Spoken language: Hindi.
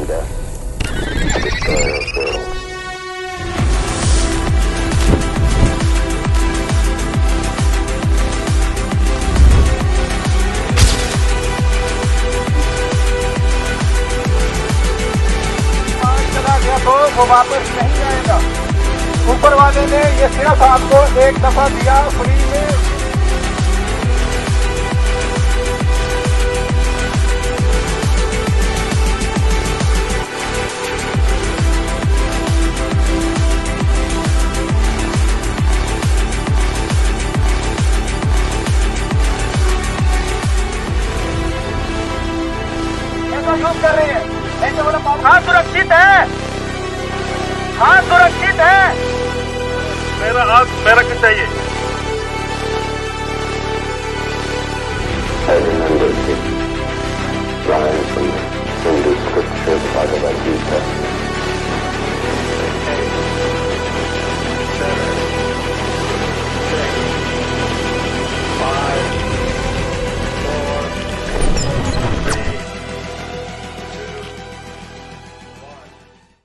that. चला गया तो वो वापस नहीं आएगा। ऊपर वाले ने ये सिर्फ आपको एक दफा दिया फ्री में। कर रही है ऐसे बोला। हाँ सुरक्षित है, हाँ सुरक्षित है। मेरा किस चाहिए?